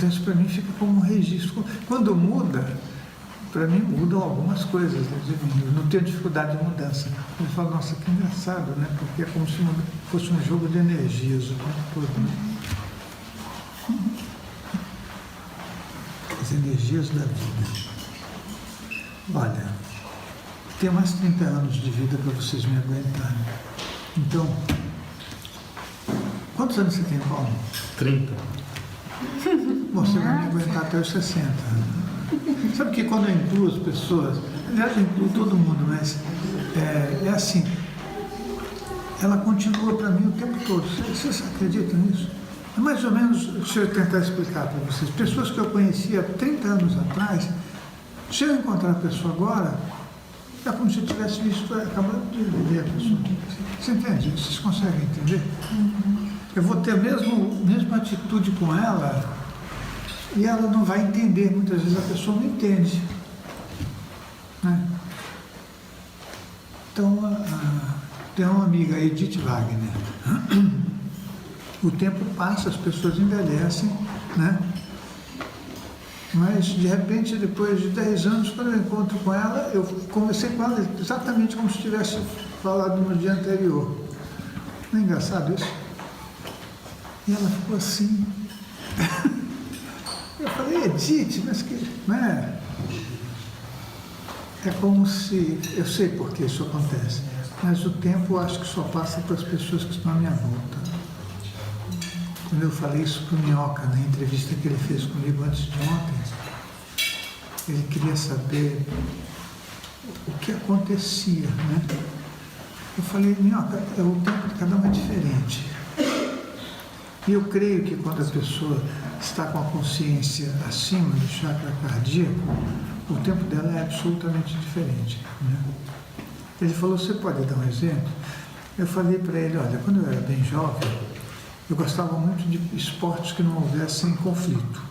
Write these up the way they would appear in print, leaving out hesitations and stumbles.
Então isso para mim fica como um registro. Quando muda, para mim mudam algumas coisas, né, de mim. Eu não tenho dificuldade de mudança. Eu falo, nossa, que engraçado, né? Porque é como se fosse um jogo de energias o tempo todo, né? As energias da vida. Olha, tenho mais 30 anos de vida para vocês me aguentarem. Então, quantos anos você tem, Paulo? 30. Você vai me aguentar até os 60. Sabe que quando eu incluo as pessoas, aliás, eu incluo todo mundo, mas é assim, ela continua para mim o tempo todo. Vocês acreditam nisso? É mais ou menos, deixa eu tentar explicar para vocês. Pessoas que eu conhecia 30 anos atrás, se eu encontrar a pessoa agora, é como se eu tivesse visto, acabado de ver a pessoa. Você entende? Vocês conseguem entender? Eu vou ter a mesma atitude com ela e ela não vai entender. Muitas vezes a pessoa não entende, né? Então, tem uma amiga, Edith Wagner. O tempo passa, as pessoas envelhecem, né? Mas, de repente, depois de 10 anos, quando eu encontro com ela, eu conversei com ela exatamente como se tivesse falado no dia anterior. Não é engraçado isso? E ela ficou assim. Eu falei, Edith, mas que... Não é? É como se... Eu sei por que isso acontece, mas o tempo eu acho que só passa para as pessoas que estão à minha volta. Quando eu falei isso para o Minhoca, na entrevista que ele fez comigo antes de ontem, ele queria saber o que acontecia, né? Eu falei, Minhoca, o tempo de cada um é diferente. E eu creio que quando a pessoa está com a consciência acima do chakra cardíaco, o tempo dela é absolutamente diferente, né? Ele falou, você pode dar um exemplo? Eu falei para ele, olha, quando eu era bem jovem, eu gostava muito de esportes que não houvessem conflito.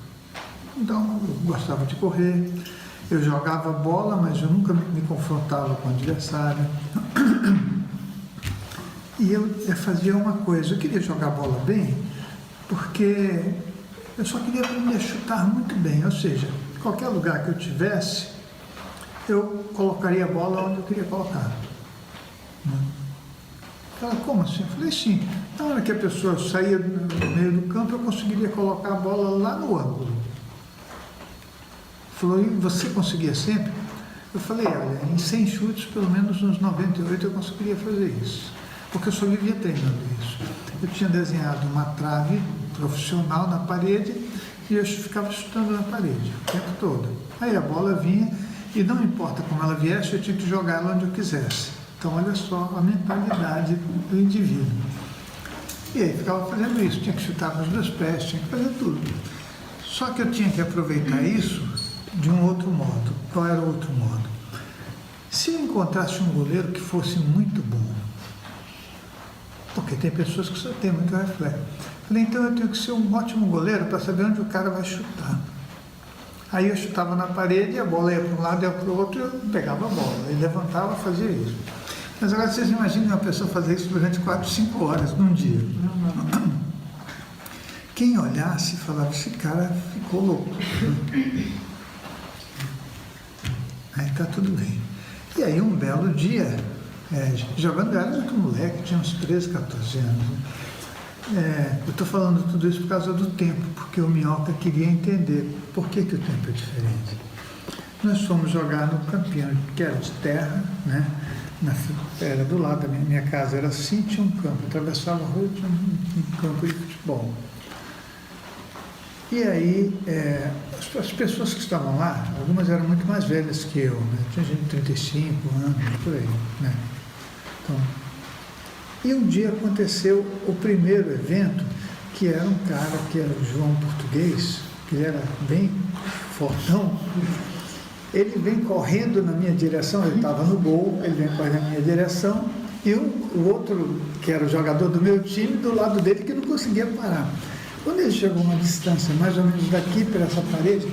Então, eu gostava de correr, eu jogava bola, mas eu nunca me confrontava com o adversário. E eu fazia uma coisa, eu queria jogar bola bem, porque eu só queria aprender a chutar muito bem, ou seja, qualquer lugar que eu tivesse, eu colocaria a bola onde eu queria colocar. Ela, como assim? Eu falei, sim. Na hora que a pessoa saía no meio do campo, eu conseguiria colocar a bola lá no ângulo. Falou, e você conseguia sempre? Eu falei, olha, em 100 chutes, pelo menos uns 98 eu conseguiria fazer isso. Porque eu só vivia treinando isso. Eu tinha desenhado uma trave profissional na parede e eu ficava chutando na parede o tempo todo. Aí a bola vinha e não importa como ela viesse, eu tinha que jogar ela onde eu quisesse. Então, olha só a mentalidade do indivíduo. E aí ficava fazendo isso, tinha que chutar com os dois pés, tinha que fazer tudo. Só que eu tinha que aproveitar isso de um outro modo. Qual era o outro modo? Se eu encontrasse um goleiro que fosse muito bom, porque tem pessoas que só têm muito reflexo, falei, então eu tenho que ser um ótimo goleiro para saber onde o cara vai chutar. Aí eu chutava na parede, a bola ia para um lado, ia para o outro, eu pegava a bola, e levantava e fazia isso. Mas agora vocês imaginem uma pessoa fazer isso durante 4, 5 horas num dia. Quem olhasse falava, esse cara ficou louco. Aí está tudo bem. E aí um belo dia, jogando, eu era muito moleque, tinha uns 13, 14 anos. Eu estou falando tudo isso por causa do tempo, porque o Minhoca queria entender por que o tempo é diferente. Nós fomos jogar no campinho, que era de terra, né? Era do lado da minha casa, era assim, tinha um campo, atravessava a rua e tinha um campo de futebol. E aí, as pessoas que estavam lá, algumas eram muito mais velhas que eu, né? Tinha gente de 35 anos, por aí, né? Então, e um dia aconteceu o primeiro evento, que era um cara que era o João Português, que ele era bem fortão. Ele vem correndo na minha direção, ele estava no gol, ele vem correndo na minha direção, e o outro, que era o jogador do meu time, do lado dele, que não conseguia parar. Quando ele chegou a uma distância mais ou menos daqui para essa parede,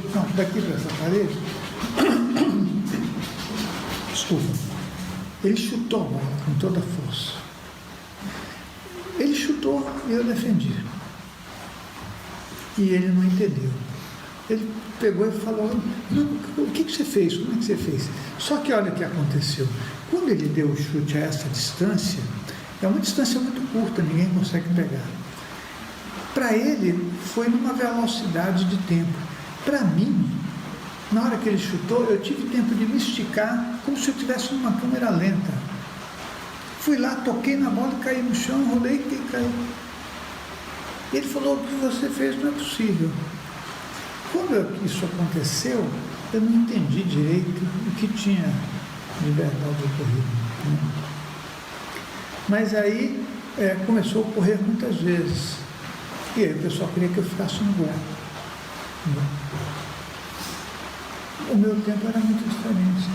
desculpa, ele chutou a bola com toda a força. Ele chutou e eu defendi. E ele não entendeu. Ele pegou e falou, não, o que você fez? Como é que você fez? Só que olha o que aconteceu. Quando ele deu o chute a essa distância, é uma distância muito curta, ninguém consegue pegar. Para ele, foi numa velocidade de tempo. Para mim, na hora que ele chutou, eu tive tempo de me esticar como se eu estivesse numa câmera lenta. Fui lá, toquei na bola, caí no chão, rolei e caí. Ele falou, o que você fez não é possível. Quando isso aconteceu, eu não entendi direito o que tinha de verdade ocorrido, né? Mas aí começou a ocorrer muitas vezes. E aí o pessoal queria que eu ficasse no gol. O meu tempo era muito diferente.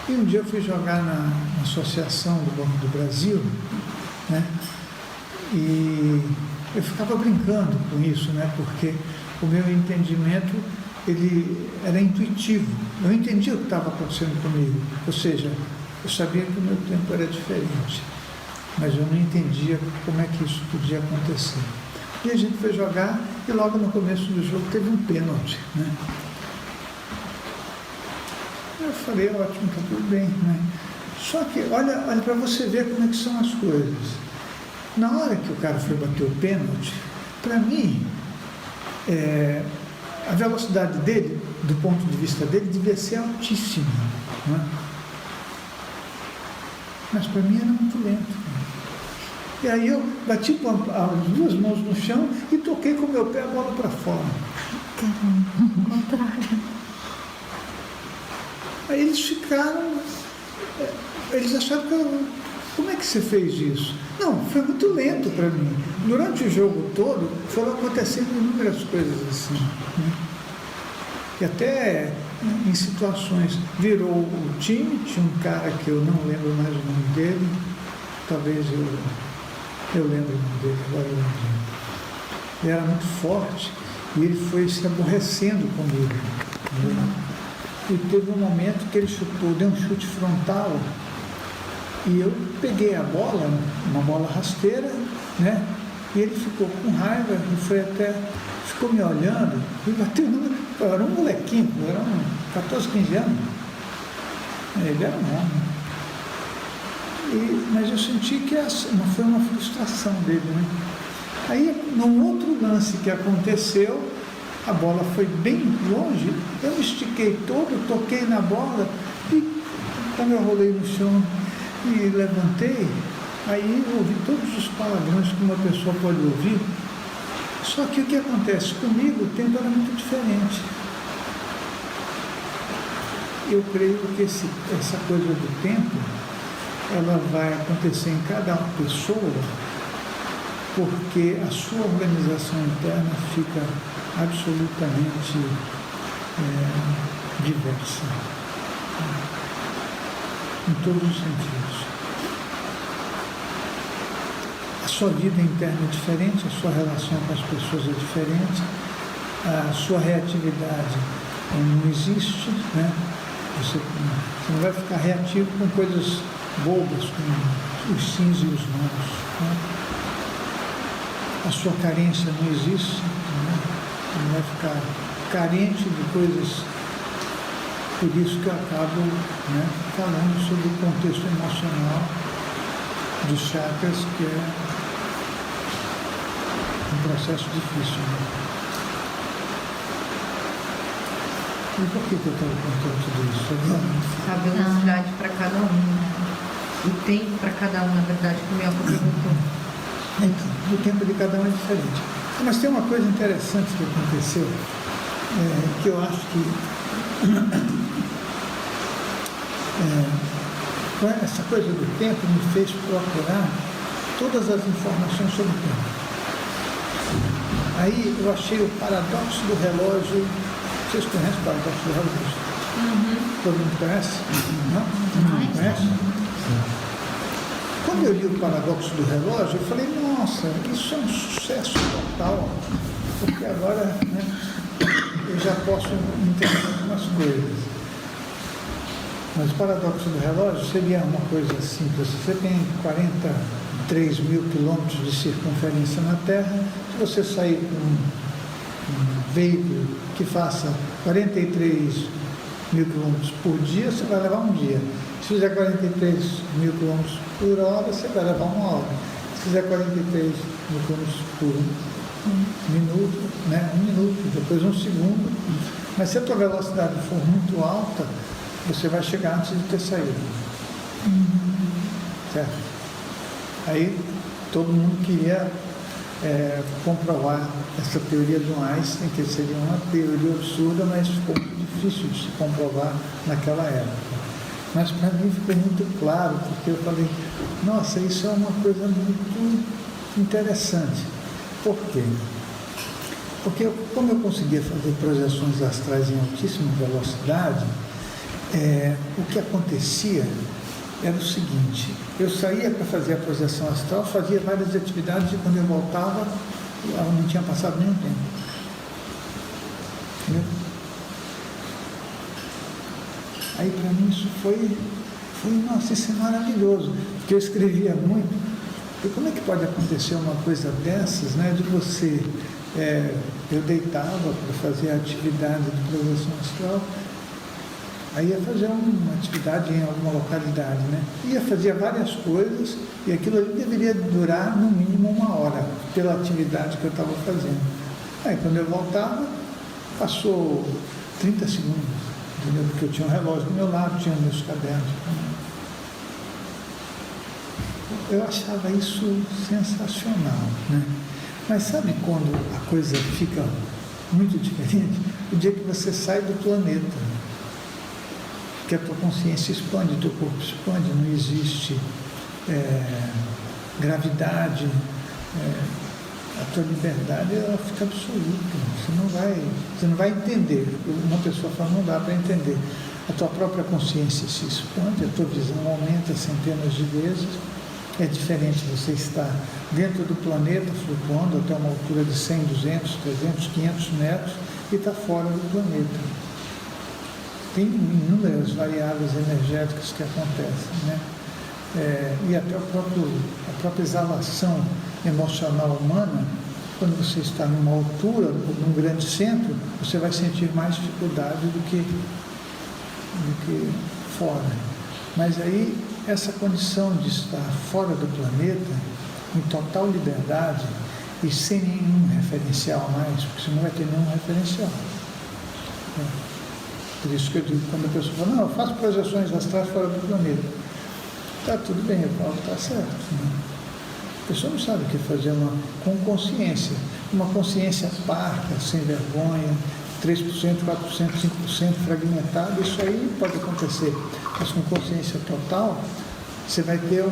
E um dia eu fui jogar na Associação do Banco do Brasil, né? E eu ficava brincando com isso, né? Porque o meu entendimento, ele era intuitivo. Eu entendia o que estava acontecendo comigo. Ou seja, eu sabia que o meu tempo era diferente, mas eu não entendia como é que isso podia acontecer. E a gente foi jogar e logo no começo do jogo teve um pênalti, né? Eu falei, ótimo, está tudo bem, né? Só que, olha para você ver como é que são as coisas. Na hora que o cara foi bater o pênalti, para mim, a velocidade dele, do ponto de vista dele, devia ser altíssima, né? Mas para mim era muito lento. E aí eu bati com as duas mãos no chão e toquei com o meu pé a bola para fora. Caramba, o contrário. Aí eles ficaram, eles acharam que como é que você fez isso? Não, foi muito lento para mim. Durante o jogo todo foram acontecendo inúmeras coisas assim, né? E até em situações virou o time, tinha um cara que eu não lembro mais o nome dele, talvez eu lembre o nome dele, agora eu lembro. Ele era muito forte e ele foi se aborrecendo comigo, né? E teve um momento que ele chutou, deu um chute frontal e eu peguei a bola, uma bola rasteira, né? E ele ficou com raiva e ficou me olhando e bateu eu era um molequinho, eu era 14, 15 anos. Ele era um homem. Mas eu senti que foi uma frustração dele, né? Aí, num outro lance que aconteceu, a bola foi bem longe, eu me estiquei todo, toquei na bola e quando eu rolei no chão e levantei, aí eu ouvi todos os palavrões que uma pessoa pode ouvir. Só que o que acontece comigo, o tempo era muito diferente. Eu creio que essa coisa do tempo, ela vai acontecer em cada pessoa, porque a sua organização interna fica absolutamente diversa, em todos os sentidos. A sua vida interna é diferente, a sua relação com as pessoas é diferente, a sua reatividade não existe, né? Você não vai ficar reativo com coisas bobas, com os sims e os nãos, né? A sua carência não existe, né? Não vai ficar carente de coisas. Por isso que eu acabo, né, falando sobre o contexto emocional dos chakras, que é um processo difícil, né? E por que eu estava contando tudo isso? A velocidade para cada um, né? O tempo para cada um, na verdade, que o Mioca perguntou. Então, o tempo de cada um é diferente. Mas tem uma coisa interessante que aconteceu, que eu acho que essa coisa do tempo me fez procurar todas as informações sobre o tempo. Aí eu achei o paradoxo do relógio. Vocês conhecem o paradoxo do relógio? Todo mundo conhece? Não conhece? Quando eu li o paradoxo do relógio, eu falei, nossa, isso é um sucesso total, porque agora, né, eu já posso entender algumas coisas. Mas o paradoxo do relógio seria uma coisa simples. Você tem 43 mil quilômetros de circunferência na Terra. Se você sair com veículo que faça 43 mil quilômetros por dia, você vai levar um dia. Se fizer 43 mil quilômetros por hora, você vai levar uma hora. Se fizer 43 mil quilômetros por minuto, né? Um minuto, depois um segundo. Mas se a tua velocidade for muito alta, você vai chegar antes de ter saído. Certo? Aí todo mundo queria comprovar essa teoria do Einstein, que seria uma teoria absurda, mas ficou muito difícil de se comprovar naquela época. Mas para mim ficou muito claro, porque eu falei, nossa, isso é uma coisa muito interessante. Por quê? Porque como eu conseguia fazer projeções astrais em altíssima velocidade, o que acontecia era o seguinte: eu saía para fazer a projeção astral, fazia várias atividades e quando eu voltava, não tinha passado nenhum tempo. Entendeu? Aí para mim isso foi, nossa, isso é maravilhoso, porque eu escrevia muito. E como é que pode acontecer uma coisa dessas, né, de você, eu deitava para fazer a atividade de projeção astral, aí ia fazer uma atividade em alguma localidade, né? Ia fazer várias coisas e aquilo ali deveria durar no mínimo uma hora, pela atividade que eu estava fazendo. Aí quando eu voltava, passou 30 segundos, entendeu? Porque eu tinha um relógio do meu lado, tinha meus cadernos. Eu achava isso sensacional, né? Mas sabe quando a coisa fica muito diferente? O dia que você sai do planeta, que a tua consciência expande, o teu corpo expande, não existe gravidade, a tua liberdade ela fica absoluta, você não vai entender. Uma pessoa fala, não dá para entender. A tua própria consciência se expande, a tua visão aumenta centenas de vezes. É diferente você estar dentro do planeta, flutuando até uma altura de 100, 200, 300, 500 metros e estar fora do planeta. Tem inúmeras variáveis energéticas que acontecem, né? E até a própria exalação emocional humana, quando você está numa altura, num grande centro, você vai sentir mais dificuldade do que fora. Mas aí, essa condição de estar fora do planeta, em total liberdade e sem nenhum referencial mais, porque você não vai ter nenhum referencial. Por isso que eu digo, quando a pessoa fala, não, eu faço projeções astrais fora do planeta. Está tudo bem, eu falo, está certo. Né? A pessoa não sabe o que fazer com consciência. Uma consciência parca, sem vergonha, 3%, 4%, 5% fragmentada, isso aí pode acontecer. Mas com consciência total, você vai ter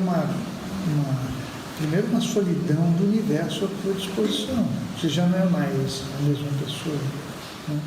primeiro uma solidão do universo à tua disposição. Você já não é mais a mesma pessoa. Né?